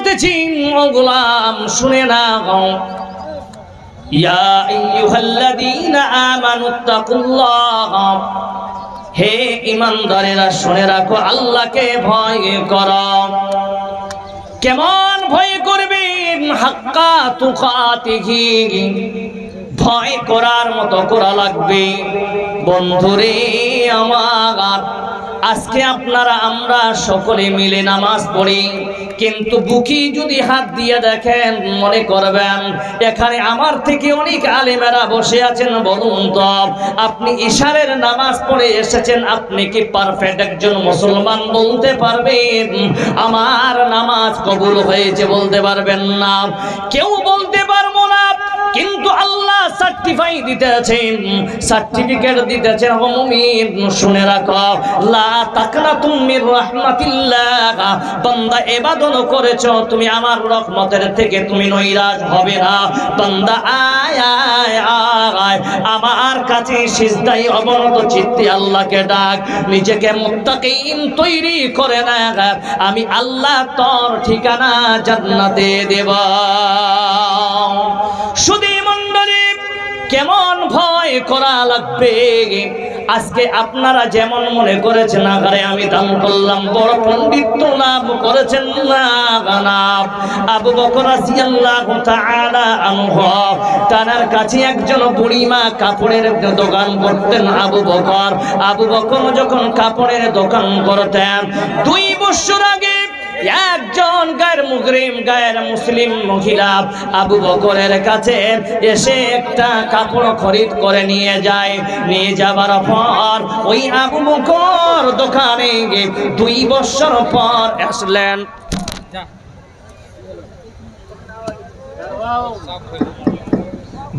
বলতেছি ও গোলাম শুনে নাও ইয়া আইয়ুহাল্লাযীনা আমানুত্তাকুল্লাহ হে ঈমানদারেরা শুনে রাখো আল্লাহকে ভয় করো কেমন ভয় করবেন হাক্কা তুকাতিহি ভয় করার মতো করা লাগবে বন্ধুরে আমার আজকে আপনারা আমরা সকলে মিলে নামাজ পড়ি কিন্তু বুকি যদি হাত দিয়ে দেখেন মনে করবেন এখানে আমার থেকে অনেক আলেমেরা বসে আছেন বলুন তো আপনি ইশারের নামাজ পড়ে এসেছেন আপনি কি পারফেক্ট একজন মুসলমান বলতে পারবেন আমার নামাজ কবুল হয়েছে বলতে পারবেন না কেউ বলতে পারবো না কিন্তু আল্লাহ সার্টিফিকেট দিতেছেন ও মুমিন শুনে রাখো লা তাকনাতুম মির রাহমাতিল্লাহ বান্দা ইবাদত করেছো তুমি আমার রহমতের থেকে তুমি নৈরাশ হবে না বান্দা আয় আয় আয় আমার কাছে সিজদায় অবনত চিত্তে আল্লাহকে ডাক নিজেকে মুত্তাকিন তৈরি করে না আমি আল্লাহ তোর ঠিকানা জান্নাতে দেব শুধু মণ্ডলী কেমন ভয় করা লাগবে আজকে আপনারা যেমন মনে করেছেন আগারে আমি দান করলাম বড় পণ্ডিত লাভ করেছেন না আবু বকর রাদিয়াল্লাহু তাআলা আনহু তার কাছে একজন বুড়িমা কাপড়ের দোকান করতেন আবু বকর যখন কাপড়ের দোকান করতেন 2 বছর আগে একজন গায়ের মুসলিম মহিলা আবু বকরের কাছে এসে একটা কাপড় খরিদ করে নিয়ে যাবার পর ওই আবু বকর দোকানে 2 বছর পর আসলেন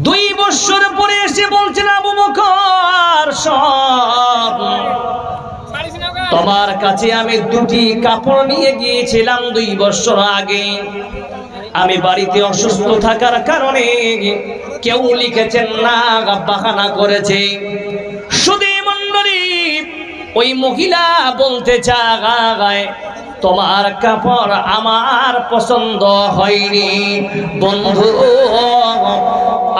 2 বছর পরে এসে বলছেন আবু বকর সব তোমার কাছে আমি 2টি কাপড় নিয়ে গিয়েছিলাম 2 বছর আগে আমি বাড়িতে অসুস্থ থাকার কারণে কেউ লিখেছেন না বাহানা করেছে শুধু মণ্ডলী ওই মহিলা বলতে চায় তোমার কাপড় আমার পছন্দ হয়নি বন্ধু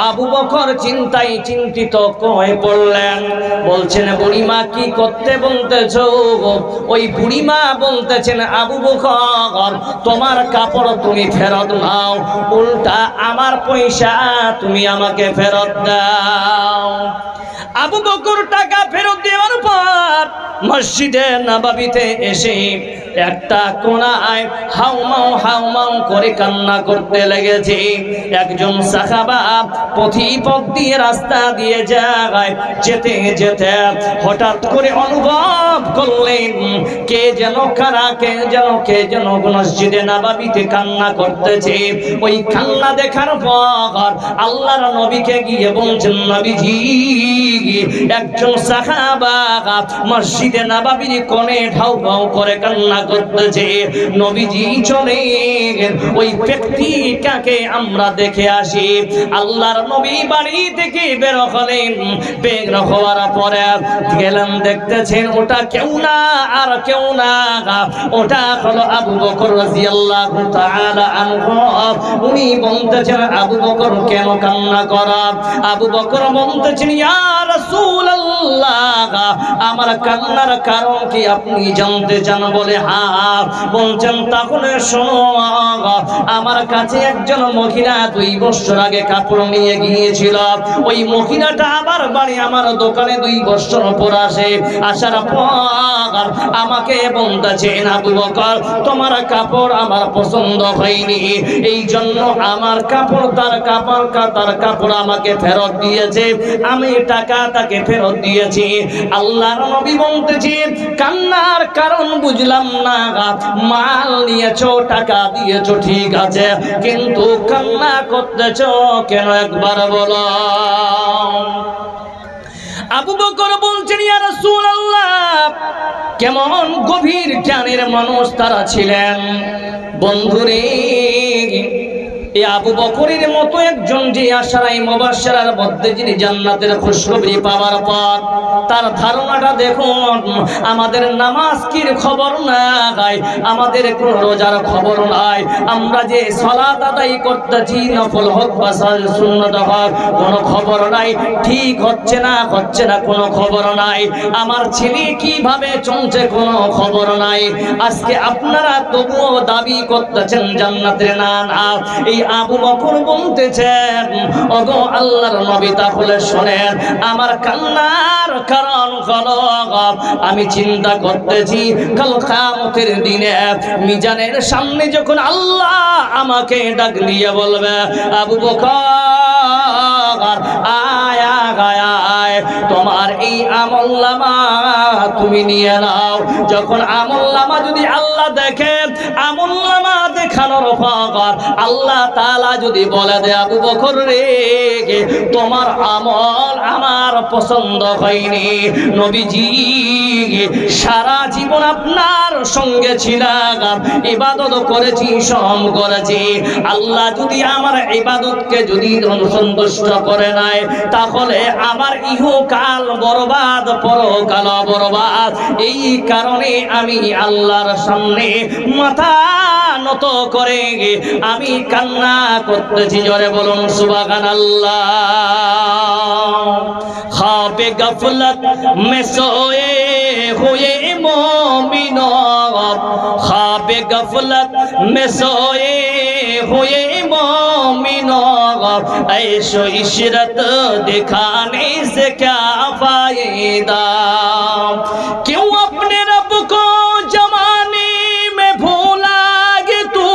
আবু বকর চিন্তায় চিন্তিত হয়ে পড়লেন বলছেন বুড়িমা কি করতে বলতেছো ওই বুড়িমা বলতেছেন আবু বকর তোমার কাপড় তুমি ফেরত নাও উল্টা আমার পয়সা তুমি আমাকে ফেরত দাও আবু বকর টাকা ফেরত দেওয়ার পর মসজিদে নববীতে এসে একটা কোণায় হাউমাউ করে কান্না করতে লেগেছে একজন সাহাবা পথিপথ দিয়ে রাস্তা দিয়ে যায় যেতে যেতে হঠাৎ করে অনুভব করলেন কে যেন মসজিদে নববীতে কান্না করতেছে ওই কান্না দেখার পর আল্লাহর নবীকে গিয়ে বলছেন নবীজি একজন সাহাবা মসজিদে নববীর কোণে ঢাউ ঢাউ করে কান্না করতেছে নবীজি চলে ওই ব্যক্তিটাকে আমরা দেখে আসি আল্লাহর নবী বাড়ি থেকে বের হলেন বের হওয়ার পরে গেলাম দেখতেছেন ওটা কেউ না আর কেউ না ওটা হলো আবু বকর রাদিয়াল্লাহু তাআলা আনহু উনি বলতেছেন আবু বকর কেন কান্না করা আবু বকর বলতেছেন ইয়া রাসূলুল্লাহ আমার কান্নার কারণ কি আপনি জানতে চান বলে হ্যাঁ বলছেন তাহলে শোনো আমার কাছে একজন মহিলা 2 বছর আগে কাপড় নিয়ে গিয়েছিল ওই মহিলাটা আমার বাড়ি আমার দোকানে 2 বছর পর আসার পর আমাকে বলতেছেন আবু বকর তোমার কাপড় আমার পছন্দ হয়নি এই জন্য আমার কাপড় তার কাপড় আমাকে ফেরত দিয়েছে আমি টাকা তাকে ফেরত দিয়েছি আল্লাহর নবী বলতেছেন কান্নার কারণ বুঝলাম না মাল নিয়েছো টাকা দিয়েছো ঠিক আছে কিন্তু কান্না করতেছো কেন একবার বলো আবু বকর বলছেন ইয়া রাসূলুল্লাহ কেমন গভীর জ্ঞানের মানুষ তারা ছিলেন বন্ধুরে এই আবু বকরের মতো একজন যে আশারায়ে মুবাশশারার মধ্যে যিনি জান্নাতের খুশখবরি পাওয়ার পর তার ধারণাটা দেখুন, আমাদের নামাজ কির খবর নাই, আমাদের কোন রোজার খবর নাই, আমরা যে সালাত আদায় করতেছি নফল হোক বা সুন্নাত হোক কোনো খবর নাই, ঠিক হচ্ছে না কোনো খবর নাই, আমার ছেলে কিভাবে চলছে কোনো খবর নাই। আজকে আপনারা তবুও দাবি করতেছেন জান্নাতের না। এই আবু বকর বলতেছেন, ওগো আল্লাহর নবী তাহলে শোনেন, আমার কান্নার কারণ হলো আমি চিন্তা করতেছি কাল কিয়ামতের দিনে মিজানের সামনে যখন আল্লাহ আমাকে ডাক দিয়ে বলবে, আবু বকর আয় আয়, তোমার এই আমলনামা তুমি নিয়ে নাও। যখন আমলনামা যদি আল্লাহ দেখে, আমলনামা দেখানোর পর আল্লাহ তাআলা যদি বলে দে, আবু বকর রে তোমার আমল আমার পছন্দ হয়নি, নবীজি সারা জীবন আপনার সঙ্গে ছিলাম, ইবাদত করেছি, সম করেছি, আল্লাহ যদি আমার ইবাদতকে যদি সন্তুষ্ট করে নাই, তাহলে আমার ইহকাল বরবাদ, পরকাল বরবাদ। এই কারণে আমি আল্লাহর সামনে মাথা নত করে আমি কান্না করতেছি। জোরে বলুন সুবহানাল্লাহ। খাবে গফলত মে সোয়ে হুয়ে মোমিনों, খাবে গফলত মে সোয়ে হুয়ে मोमिनों, ऐशो इशरत दिखाने से क्या फायदा, क्यों अपने रब को जवानी में भूला गे तू,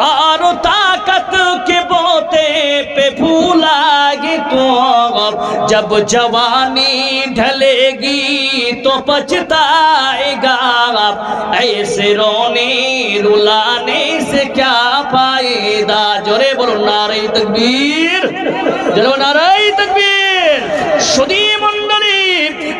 और ताकत के बोते पे भूला गे तू, जब जवानी ढलेगी तो पछताएगा, ऐसे रोने रुलाने से क्या फायदा। जोरे बोलो नारे तकबीर, जोरे नारे तकबीर। शुदी मंडली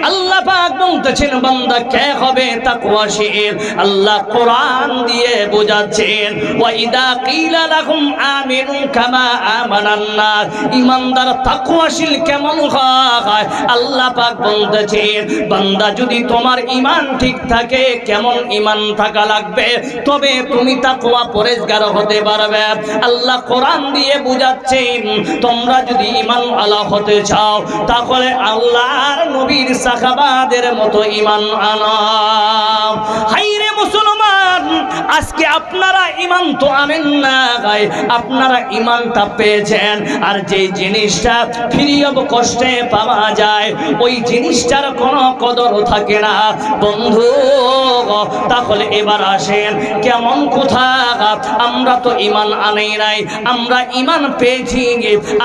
আল্লাহ পাক বলতেছেন, বান্দা কে হবে তাকওয়াশীল, আল্লাহ কোরআন দিয়ে বোঝাচ্ছেন, ওয়া ইদা কিলা লাহুম আমিনু কামা আমানান নাস, ঈমানদার তাকওয়াশীল কেমন হয় আল্লাহ পাক বলতেছেন, বান্দা যদি তোমার ঈমান ঠিক থাকে, কেমন ঈমান থাকা লাগবে তবে তুমি তাকওয়া পরেজগার হতে পারবে। আল্লাহ কোরআন দিয়ে বোঝাচ্ছেন, তোমরা যদি ঈমান আলা হতে চাও তাহলে আল্লাহর নবীর সাহাবাদের মতো ঈমান আনো। হায়রে মুসলমান, আজকে আপনারা ঈমান তো আনেন না, আপনারা ঈমানটা পেয়েছেন, আর যে জিনিসটা ফ্রি অব কষ্টে পাওয়া যায় ওই জিনিসটার কোনো কদর থাকে না বন্ধু। তাহলে এবার আসেন, কেমন কথা, আমরা তো ঈমান আনি নাই, আমরা ঈমান পেয়েছি,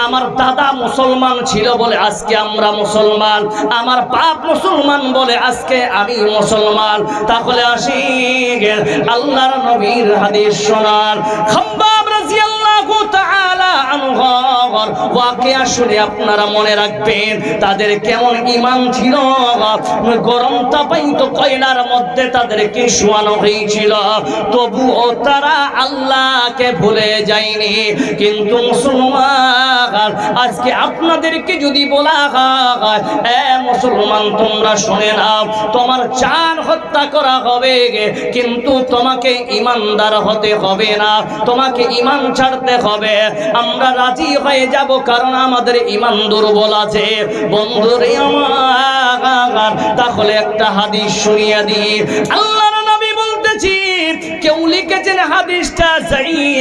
আমার দাদা মুসলমান ছিল বলে আজকে আমরা মুসলমান, আমার বাপ মুসলমান বলে আজকে আমি মুসলমান। তাহলে আসি আল্লাহর নবীর হাদিস শোনার। খাব্বাব রাদিয়াল্লাহু তাআলা আনহু ওয়াকিয়া শুনে আপনারা মনে রাখবেন তাদের কেমন ঈমান ছিল। গরম তাপায়িত কয়লার মধ্যে তাদেরকে শোয়ানো হয়েছিল, তবুও তারা আল্লাহকে ভুলে যায়নি। কিন্তু মুসলমান, আজকে আপনাদেরকে যদি বলা হয়, এ মুসলমান তোমরা শুনে নাও, তোমার জান হত্যা করা হবে কিন্তু তোমাকে ঈমানদার হতে হবে না, তোমাকে ঈমান ছাড়তে হবে, আমরা রাজি হয়ে যাব, কারণ আমাদের ঈমান দুর্বল আছে। বন্ধুরে আমার, তাহলে একটা হাদিস শুনিয়ে দিই। আল্লাহর নবী বলতেছি, কেউ লিখেছেন হাদিসটা সাহিহ,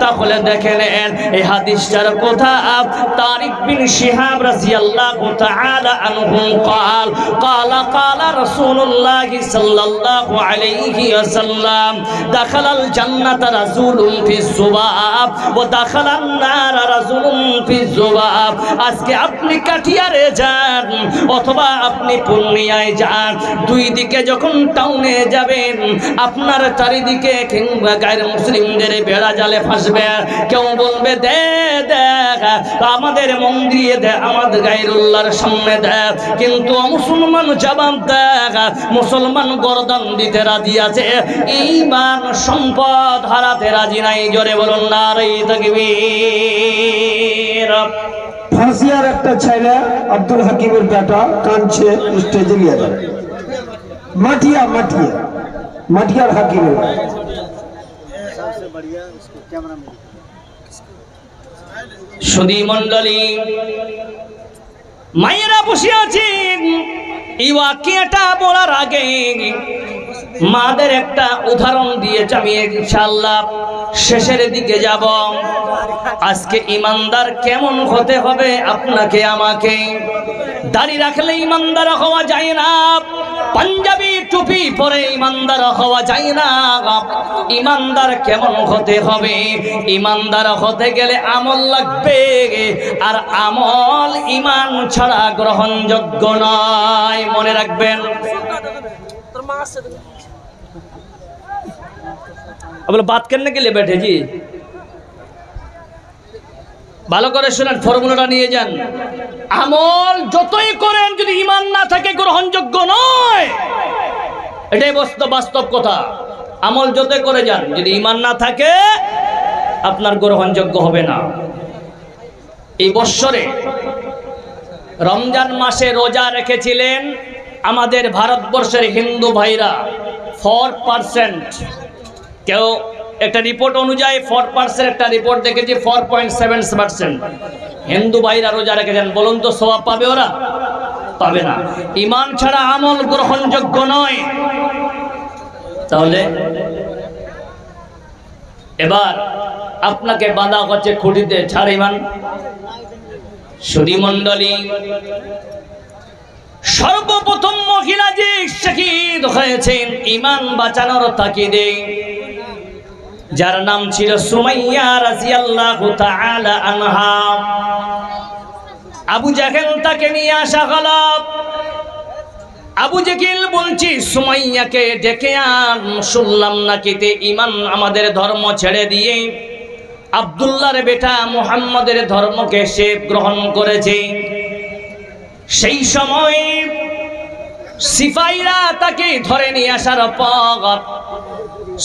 তাহলে দেখে নেন এই হাদিসটার কথা। তারিক বিন শিহাব রাদিয়াল্লাহু তাআলা আনহু قال قال قال رسول الله صلى الله عليه وسلم دخل الجنة رسول في الذباب ودخل النار رسول في الذباب। আজকে আপনি কাঠিয়ারে যান অথবা আপনি পূর্ণিয়ায় যান, দুই দিকে যখন টাউনে যাবেন, আপনার চারিদিকে কিংবা গায়ের মুসলিমদের বেড়া জালে ফাঁসবে। কেউ বলবে দে দেখ আমাদের মন্দিরে দে, আমাদের গায়রুল্লাহর সামনে দে, কিন্তু মুসলমান জবাব দেখ, মুসলমান গর্দান দিতে রাজি আছে, ঈমান সম্পদ হারাতে রাজি নাই। জোরে বলুন নারে তাকবীর। ফাঁসিয়ার একটা ছেলে আব্দুল হাকিমের বেটা কাঁদছে, স্টেজে নিয়ে যাবে। মাটিয়ার হাকিমের সুধী মণ্ডলী, মায়েরা বসে আছেন। এই ওয়াকিয়াটা বলার আগে মাদের একটা উদাহরণ দিয়েছে, আমি ইনশাআল্লাহ শেষের দিকে যাব। আজকে ইমানদার কেমন হতে হবে আপনাকে আমাকে? দাড়ি রাখলে ইমানদার হওয়া যায় না, পাঞ্জাবি টুপি পরে ইমানদার হওয়া যায় না। ইমানদার কেমন হতে হবে? ইমানদার হতে গেলে আমল লাগবে, আর আমল ইমান ছাড়া গ্রহণযোগ্য নয়। মনে রাখবেন। বলে बात करने के लिए बैठे जी, ভালো করে শুনেন, ফর্মুলাটা নিয়ে যান। আমল যতই করেন যদি ঈমান না থাকে গ্রহণযোগ্য নয়। এটাই বাস্তব কথা। আমল যতই করে যান যদি ঈমান না থাকে আপনার গ্রহণযোগ্য হবে না। এই বৎসরে রমজান মাসে রোজা রেখেছিলেন আমাদের ভারতবর্ষের হিন্দু ভাইরা 4%। কেউ একটা রিপোর্ট অনুযায়ী 4%, একটা রিপোর্ট দেখেছি 4.7% হিন্দু ভাইরা রোজা রেখেছেন। বলুন তো সওয়াব পাবে ওরা? পাবে না। ঈমান ছাড়া আমল গ্রহণযোগ্য নয়। তাহলে এবার আপনাকে বাঁধা হচ্ছে খুঁটিতে, ছাড় ঈমান। সুধী মণ্ডলী, সর্বপ্রথম মহিলা যে শহীদ হয়েছেন ঈমান বাঁচানোর তাকিদে, যার নাম ছিল সুমাইয়া রাদিয়াল্লাহু তাআলা আনহা। আবু জাহেল তাকে নিয়ে আসা হলো। আবু জাহেল বলছি সুমাইয়াকে ডেকে আন, শুনলাম নাকি তে ঈমান আমাদের ধর্ম ছেড়ে দিয়ে আব্দুল্লাহর বেটা মুহাম্মদের ধর্মকে সে গ্রহণ করেছে। সেই সময় সিপাহীরা তাকে ধরে নিয়ে আসার পর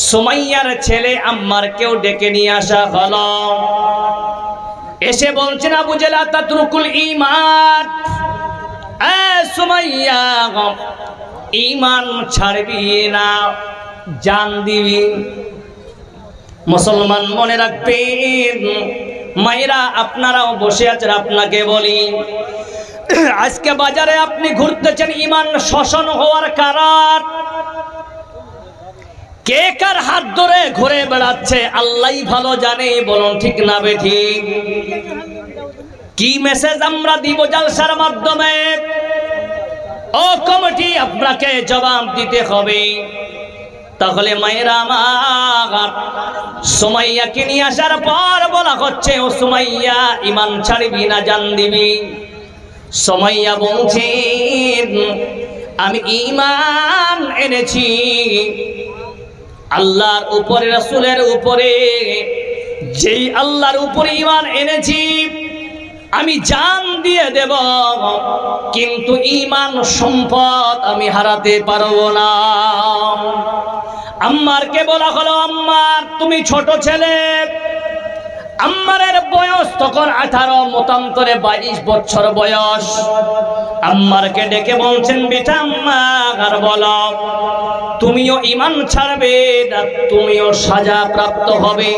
সুমাইয়ার ছেলে আম্মারকেও ডেকে নিয়ে আসা হলো। এসে বলছেন আবু জাহেল তাতরুকুল ঈমান, এ সুমাইয়া ঈমান ছাড়বি না, জান দিবি। মুসলমান মনে রাখবেন, মায়েরা আপনারাও বসে আছেন, আপনাকে বলি আজকে বাজারে আপনি ঘুরতেছেন, ঈমান শোষণ হওয়ার কারণ কে কার হাত ধরে ঘুরে বেড়াচ্ছে আল্লাহই ভালো জানে। বলুন ঠিক না বেঠিক? কি মেসেজ আমরা দিব জালসার মাধ্যমে? ও কমিটি, আপনাকে জবাব দিতে হবে। তাহলে মায়েরা আমার, সুমাইয়াকে নিয়ে আসার পর বলা হচ্ছে ও সুমাইয়া ঈমান ছাড়বি না, জান দিবি। সুমাইয়া বলছেন আমি ঈমান এনেছি আল্লাহর উপরে, রাসূলের উপরে। যেই আল্লাহর উপরে ঈমান এনেছি আমি জান দিয়ে দেব, কিন্তু ঈমান সম্পদ আমি হারাতে পারবো না। আম্মারকে বলা হলো, আম্মার তুমি ছোট ছেলে। আম্মারের বয়স তখন 18, মতান্তরে 22 বছর বয়স। আম্মারকে ডেকে বলছেন বেটা আম্মার বলো, তুমিও ঈমান ছাড়বে না, তুমিও সাজা প্রাপ্ত হবে।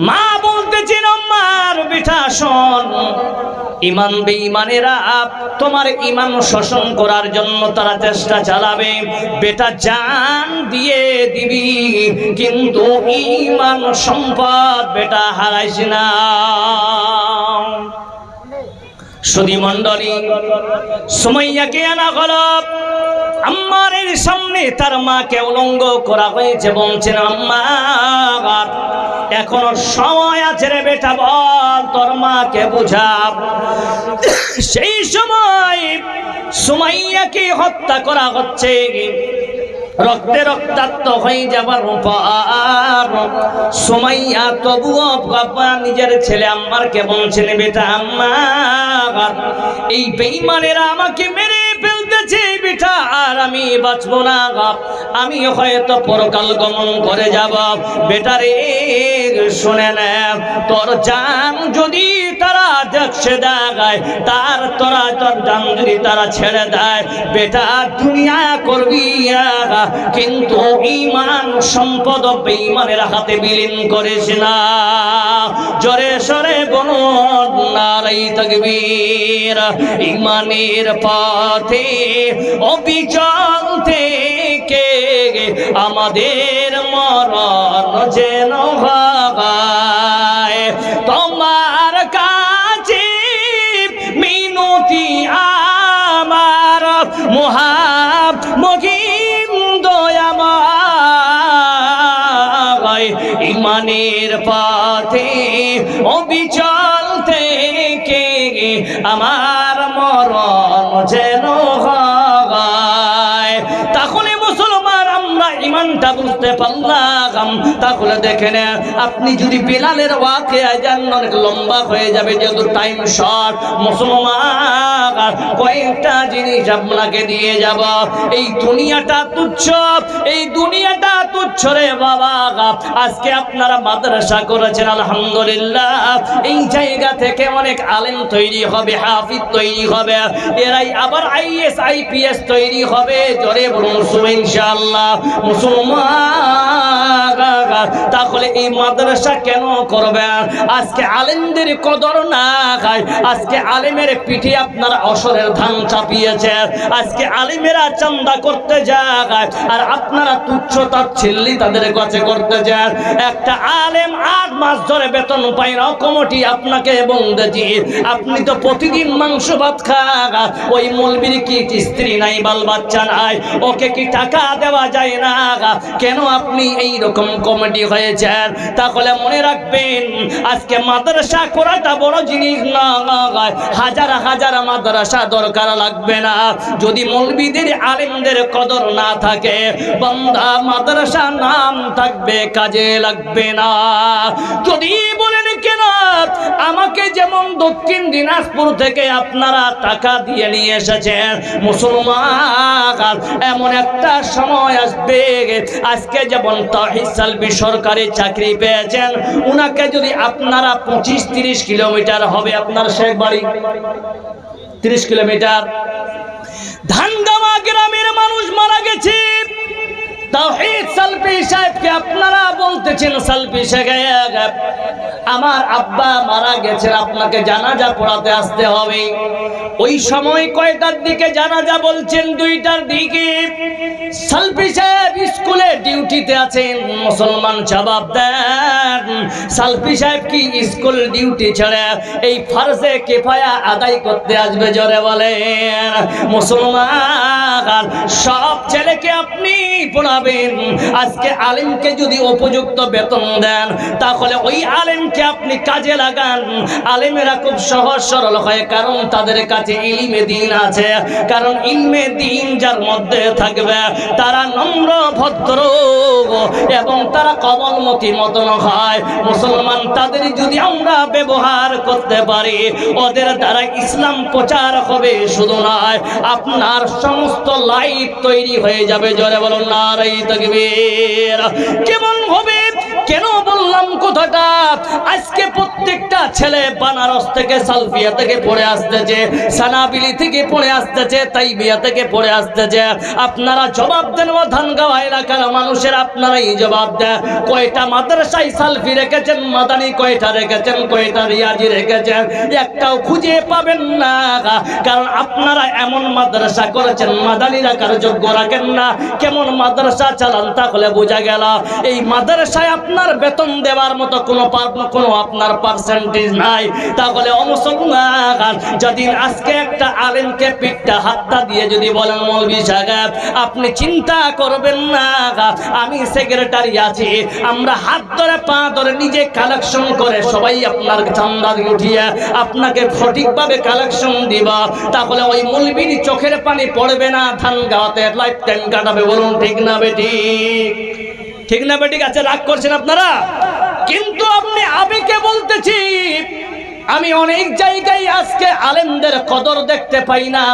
মা বলতেছেন আম্মার বেটা শোন, ঈমান বেঈমানেরা তোমার ঈমান শোষণ করার জন্য তারা চেষ্টা চালাবে, বেটা জান দিয়ে দিবি, কিন্তু ঈমান সম্পদ বেটা হারাইস না। সুধী মণ্ডলী, সুমাইয়াকে আনা হলো। আম্মারের সামনে তার মাকে উলঙ্গ করা হয়েছে। বলছেন আম্মা এখনো সময় আছে রে বেটা, বল তোর মাকে বুঝা। সেই সময় সুমাইয়াকে হত্যা করা হচ্ছে। রক্তে রক্তাক্ত হয়ে যাবার পর সুমাইয়া তবুও বাবা নিজের ছেলে আম্মারকে বলছেন, বেটা আম্মা, এই বেঈমানেরা আমাকে মেরে ফেলতেছে বেটা, আর আমি বাঁচবো না, আমি হয়তো পরকাল গমন করে যাব। বেটারে শুনে নে, তোর জান যদি তারা দেখছে দেখায়, তোর জান যদি তারা ছেড়ে দেয়, বেটা দুনিয়া করবি, কিন্তু ঈমান সম্পদ বেঈমানের হাতে বিলীন করিস না। জোরে সরে বলুন নারায়ে তাকবীর। ঈমানের পথে অবিচল থেকে আমাদের মরণ যেন হয়, তোমার কাছে মিনতি আমার মহিম দয়াময়। ঈমানের পথে অবিচল থেকে আমার মরণ যেন হয়। তাহলে মুসলমান আমরা ঈমানটা বুঝতে পারলাম। তাহলে দেখেন, আপনি যদি বিলালের ওয়াকিয়া জানেন, অনেক লম্বা হয়ে যাবে যেহেতু টাইম শর্ট। মুসলমান কয়েকটা জিনিস আপনাকে দিয়ে যাব। এই দুনিয়াটা তুচ্ছ, এই দুনিয়াটা তুচ্ছ রে বাবা। আজকে আপনারা মাদ্রাসা করেছেন, আলহামদুলিল্লাহ। এই জায়গা থেকে অনেক আলেম তৈরি হবে, হাফিজ তৈরি হবে, এরাই আবার আইএস আইপিএস তৈরি হবে। জোরে বলুন ইনশাআল্লাহ। মুসলমান, তাহলে এই মাদ্রাসা কেন করবেন? আজকে আলেমদের কদর না খায়, আজকে আলেমের পিঠে আপনারা অসরের ধান চাপিয়েছেন। আজকে আলেমেরা চান্দা করতে যায়, আর আপনারা তুচ্ছ তাচ্ছিল্যি তাদের কাছে করতে যান। একটা আলেম 8 মাস ধরে বেতন পায় না, কমিটি আপনাকে বলতেছি, আপনি তো প্রতিদিন মাংস ভাত খান, ওই মৌলবীর কি স্ত্রী নাই, বাল বাচ্চা নাই, ওকে কি টাকা দেওয়া যায় না? কেন আপনি এই রকম কমিটি হয়েছেন? তাহলে মনে রাখবেন, আজকে মাদ্রাসা করাটা বড় জিনিস না, হাজার হাজার মাদ্রাসা দরকার লাগবে না। যদি মৌলবীদের আলেমদের কদর না থাকে, বান্দা মাদ্রাসা নাম থাকবে, কাজে লাগবে না। যদি বলেন কেন, আমাকে যেমন দক্ষিণ দিনাজপুর থেকে আপনারা টাকা দিয়ে নিয়ে এসেছেন, মুসলমান এমন একটা সময় আসবে, আজকে যেমন তাহিদ সালবি সরকারি চাকরি পেয়েছেন, উনাকে যদি আপনারা 25-30 কিলোমিটার হবে আপনার শেখ বাড়ি, 30 কিলোমিটার, ধানগামা গ্রামের মানুষ মারা গেছে, তাওহীদ সালফি সাহেবকে আপনারা বলতেছেন, সালফি সাহেব আমার আব্বা মারা গেছেন, আপনাকে জানাজা পড়াতে আসতে হবে। ওই সময় কয়টার দিকে জানাজা বলছেন? 2টার দিকে। সালফি সাহেব স্কুলে ডিউটিতে আছেন। মুসলমান জবাব দেন, সালফি সাহেব কি স্কুল ডিউটি ছেড়ে এই ফরজে কিফায়া আদায় করতে আসবে? জোরে বলেন। মুসলমান সব ছেলেকে আপনি পড়াবেন, আজকে আলেমকে যদি উপযুক্ত বেতন দেন, তাহলে ওই আলেমকে আপনি কাজে লাগান। আলেমেরা খুব সহজ সরল হয়, কারণ তাদের কাছে ইলমে দ্বীন আছে। কারণ ইলমে দ্বীন যার মধ্যে থাকবে, তারা নম্র ভদ্র এবং তারা কমলমতি মতন হয়। মুসলমান, তাদের যদি আমরা ব্যবহার করতে পারি, ওদের দ্বারা ইসলাম প্রচার হবে, শুধু নয় আপনার সমস্ত লাইফ তৈরি হয়ে যাবে। জোরে বলুন নারায়ে তাকবীর। কেমন হবে? কেন বললাম কথাটা? আজকে প্রত্যেকটা ছেলে বানারস থেকে, সালফিয়া থেকে পড়ে আসতেছে, সানাবিলি থেকে পড়ে আসতেছে, তাইবিয়া থেকে পড়ে আসতেছে। আপনারা জবাব দেন, ও ধানগাঁও এলাকার মানুষের আপনারাই জবাব দেন, কয়টা মাদ্রাসায় সালফি রেখেছেন, মাদানি কয়টা রেখেছেন, কয়টা রিয়াজি রেখেছেন? একটাও খুঁজে পাবেন না, কারণ আপনারা এমন মাদ্রাসা করেছেন, মাদানি রাখার যোগ্য রাখেন না। কেমন মাদ্রাসা চালান? তাহলে বোঝা গেল এই মাদ্রাসায় আপনার আপনার বেতন দেওয়ার মতো কোনো আপনার পার্সেন্টেজ নাই। তাহলে মুসলমান, যদি আজকে একটা আলেমকে পিঠটা হাতটা দিয়ে যদি বলেন মৌলভী সাহেব আপনি চিন্তা করবেন না, আমি সেক্রেটারি আছি, আমরা হাত ধরে পা ধরে নিজে কালেকশন করে সবাই আপনার চান্দা উঠিয়ে আপনাকে সঠিকভাবে কালেকশন দিবা, তাহলে ওই মৌলভীর চোখের পানি পড়বে না, ধান গাওয়াতে লাইফ টাইম কাটাবে। বলুন ঠিক না বেঠিক? ঠিক না বেঠিক? আছে রাগ করছেন আপনারা? কিন্তু আপনি আবেগে বলতেছি, আমি অনেক জায়গায় আজকে আলেমদের কদর দেখতে পাই না।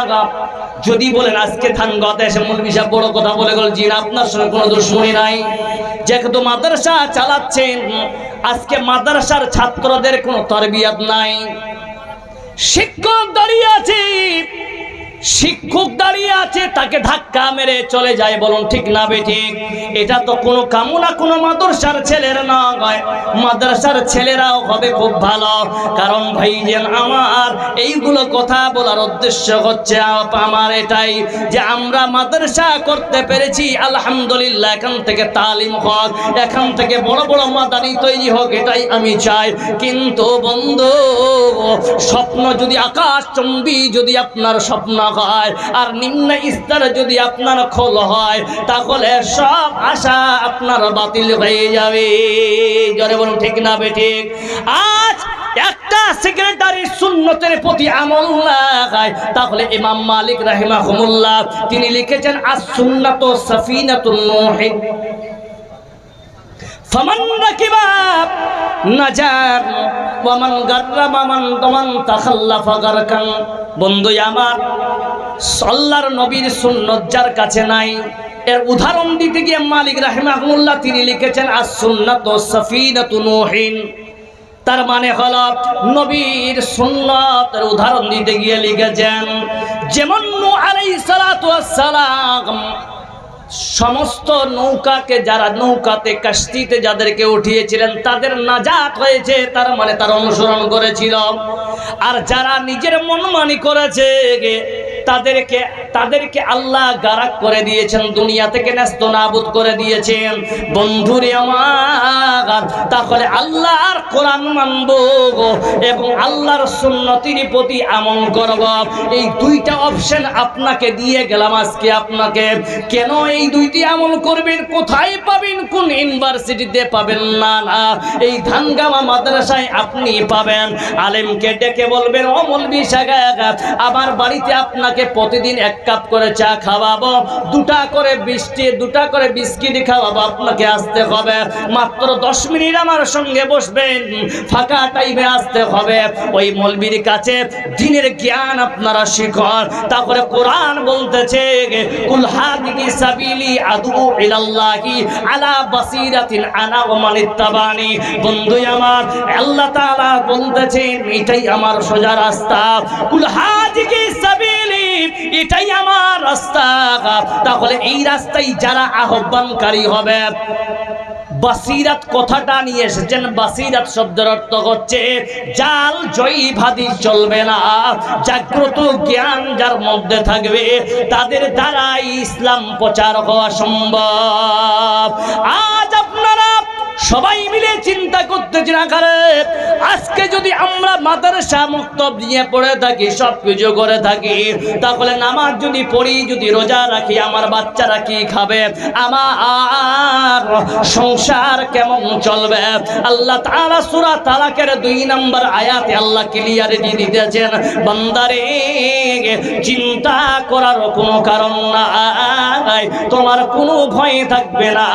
যদি বলেন আজকে থানগতে এসে মৌলভী সাহেব বড় কথা বলে গেল, জি আপনার সঙ্গে কোনো দুশ্মনী নাই, যেহেতু মাদ্রাসা চালাচ্ছেন, আজকে মাদ্রাসার ছাত্রদের কোনো তরবিয়ত নাই, শিক্ষক দাঁড়িয়ে আছে, শিক্ষক দাঁড়িয়ে আছে, তাকে ধাক্কা মেরে চলে যায়। বলুন ঠিক না বেঠিক? এটা তো কোনো কামনা কোনো মাদ্রাসার ছেলেরা নয়, মাদ্রাসার ছেলেরাও হবে খুব ভালো। কারণ ভাইজান আমার এইগুলো কথা বলার উদ্দেশ্য হচ্ছে আমার এটাই যে আমরা মাদ্রাসা করতে পেরেছি আলহামদুলিল্লাহ, এখান থেকে তালিম হোক, এখান থেকে বড় বড় মাদানি তৈরি হোক, এটাই আমি চাই। কিন্তু বন্ধু, স্বপ্ন যদি আকাশ চুম্বি যদি আপনার স্বপ্ন হয় আর নিম্ন স্তরে যদি আপনার খোল হয়, তাহলে সব আশা আপনার বাতিল হয়ে যাবে। জোরে বলুন ঠিক না বেঠিক? আজ একটা সেক্রেটারি সুন্নতের প্রতি আমল লাগায়, তাহলে ইমাম মালিক রাহিমাহুল্লাহ তিনি লিখেছেন আস-সুন্নাতু সাফিনাতুন নূহ ফামান রাকিবা নাজার ওয়া মান গাররামা মান তাখাল্লাফা গারকান। বন্ধু আমার, আল্লাহর নবীর সুন্নাত যার কাছে নাই, এর উদাহরণ দিতে গিয়ে মালিক রাহিমাহুল্লাহ তিনি লিখেছেন আস-সুন্নাতু সাফিনাতুন নূহিন। তার মানে হলো নবীর সুন্নাতের উদাহরণ দিতে গিয়ে লিখেছেন যেমন নূহ আলাইহিস সালাতু ওয়াস সালাম সমস্ত নৌকাকে, যারা নৌকাতে কাশতিতে যাদেরকে উঠিয়েছিলেন তাদের নাজাত হয়েছে, তার মানে তার অনুসরণ করেছিল। আর যারা নিজের মনমানি করেছে তাদেরকে আল্লাহ গারাক করে দিয়েছেন, দুনিয়া থেকে নেস্তনাবুদ করে দিয়েছেন। বন্ধুরে আমার, তাহলে আল্লাহর কোরআন মানব এবং আল্লাহর সুন্নতির প্রতি আমল করব, এই দুইটা অপশন আপনাকে দিয়ে গেলাম আজকে আপনাকে। কেন এই দুইটি আমল করবেন? কোথায় পাবেন? কোন ইউনিভার্সিটিতে পাবেন না, না এই ধানগামা মাদ্রাসায় আপনি পাবেন। আলেমকে ডেকে বলবেন ও মৌলভী সাহেব আমার বাড়িতে আপনাকে প্রতিদিন 1 কাপ করে চা খাওয়াবো, 2টা করে বিস্কিট খাওয়াবো, আপনাকে আসতে হবে মাত্র 10 মিনিট আমার সঙ্গে বসবেন, ফাঁকা টাইমে আসতে হবে। ওই মৌলবীর কাছে দ্বীনের জ্ঞান আপনারা শিখুন। তারপরে কোরআন বলতেছে কুল হাদিহি সাবিলি আদু ইলাল্লাহি আলা বাসিরাতিন আনা ওয়া মান ইত্তাবানি। বন্ধু আমার, আল্লাহ তাআলা বলতেছেন এটাই আমার সোজা রাস্তা, কুল হাদিহি সাবিলি, এটাই আমার রাস্তা। তাহলে এই রাস্তায় যারা আহ্বানকারী হবে, বাসিরাত কথাটা নিয়ে এসেছেন, বাসিরাত শব্দের অর্থ হচ্ছে জাল জয়ী ভাদি চলবে না, জাগ্রত জ্ঞান যার মধ্যে থাকবে তাদের দ্বারাই ইসলাম প্রচার হওয়া সম্ভব। আজ আপনারা সবাই মিলে চিন্তা করতেছি না করে আজকে যদি আমরা মাদ্রাসা মুক্তব দিয়ে পড়ে থাকি, সব কিছু করে থাকি, তাহলে নামাজ যদি পড়ি, যদি রোজা রাখি, আমার বাচ্চারা কি খাবে, আমার সংসার কেমন চলবে? আল্লাহ তাআলা সূরা তালাকের 2 নম্বর আয়াতে আল্লাহ ক্লিয়ার দিয়ে দিতেছেন, বান্দারে চিন্তা করার কোনো কারণ নাই, তোমার কোনো ভয় থাকবে না।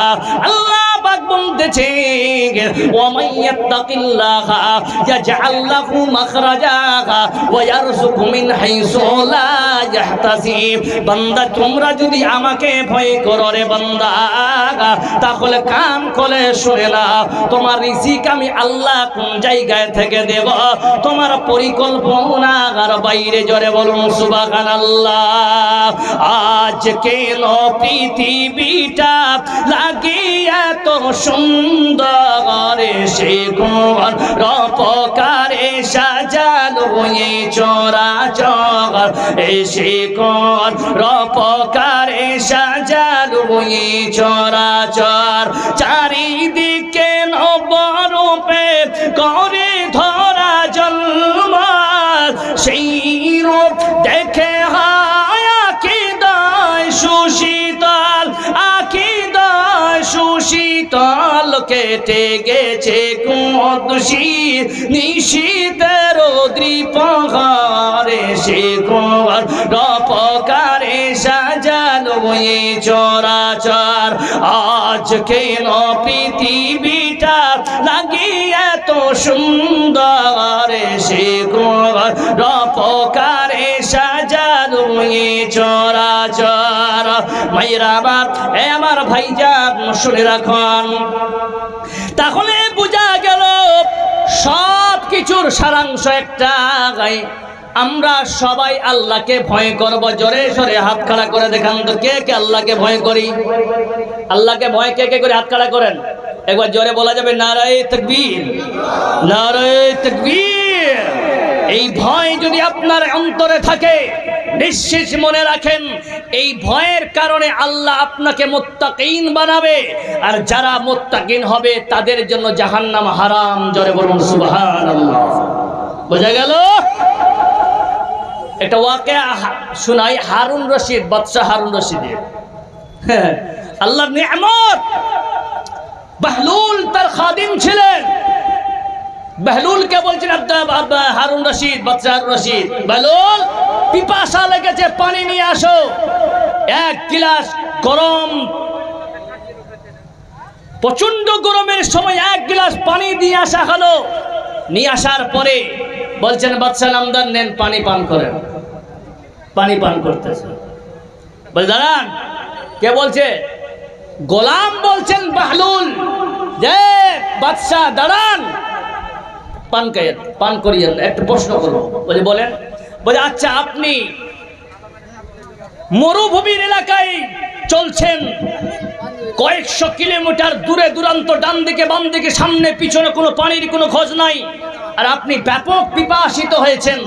আল্লাহ পাক বলতেছে ওয়া মান ইয়াত্তাকিল্লাহা ইয়াজআল লাহু মাখরাজা ওয়া ইয়ারযুকহু মিন হাইসু লা ইয়াহতাসিব। বান্দা তোমরা যদি আমাকে ভয় করো রে বান্দা, তাহলে কান খুলে শুনে নাও, তোমার রিজিক আমি আল্লাহ কোন জায়গায় থেকে দেব, তোমার পরিকল্পনার বাইরে। জোরে বলুন সুবহানাল্লাহ। আজ কেন পৃথিবীটা লাগে এত সুন্দর, সে কোন রূপকারে সাজালো এ চরাচর, সে কোন রূপকারে সাজালো এ চরাচর, চারিদিকে করে ধরা জন্মাল সেই রূপ দেখে হায় আকীদায় সুশীতল, আকীদায় সুশীতল কেটে গেছে কুদ্দুসী নিশীতের দ্বীপহারে সে রপকারে সাজানো এ চরাচর। আজ কেন পৃথিবীটা লাগি এত সুন্দর সে রপকারে সাজানো এ চরাচর। মায়েরা আমার, এ আমার ভাইজান শুনে রাখুন, তাহলে বোঝা গেল সব কিছুর সারাংশ একটা, আমরা সবাই আল্লাহকে ভয় করব। জোরে সরে হাত খাড়া করে দেখান তো কে কে আল্লাহকে ভয় করি? আল্লাহকে ভয় কে কে করে হাত খাড়া করেন? একবার জোরে বলা যাবে নারায়ে তাকবীর, নারায়ে তাকবীর। এই ভয় যদি আপনার অন্তরে থাকে, নিশ্চিত মনে রাখেন এই ভয়ের কারণে আল্লাহ আপনাকে মুত্তাকিন বানাবে, আর যারা মুত্তাকিন হবে তাদের জন্য জাহান্নাম হারাম। জোরে বলুন সুবহানাল্লাহ। বোঝা গেল? একটা ওয়াকিয়া শোনাই, হারুন রশিদ, বাদশাহ হারুন রশিদের আল্লাহর নিয়ামত। বাহলুল তার খাদিম ছিলেন। বাহলুলকে বলছেন হারুন রশিদ, বাদশাহ হারুন রশিদ, বাহলুল পিপাসা লেগেছে, পানি নিয়ে আসো। এক গিলাস গরম, প্রচন্ড গরমের সময় এক গিলাস পানি দিয়ে আসা হলো। নিয়ে আসার পরে বলছেন বাদশাহ নামদার নেন, পানি পান করেন। পানি পান করতেছে, বলে দাঁড়ান। কে বলছে? গোলাম বলছেন বাহলুল, যে বাদশাহ দাঁড়ান, পান করিয়েন। একটা প্রশ্ন করবো। বলে বলেন। বলে আচ্ছা, আপনি মরুভূমির এলাকায় চলছেন, কয়েকশো কিলোমিটার দূরে দূরান্ত, ডান দিকে বাম দিকে সামনে পিছনে কোনো পানির কোনো খোঁজ নাই, আর আপনি ব্যাপক পিপাসিত হয়েছেন।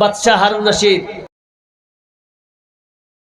বাদশাহ হারুন রশিদ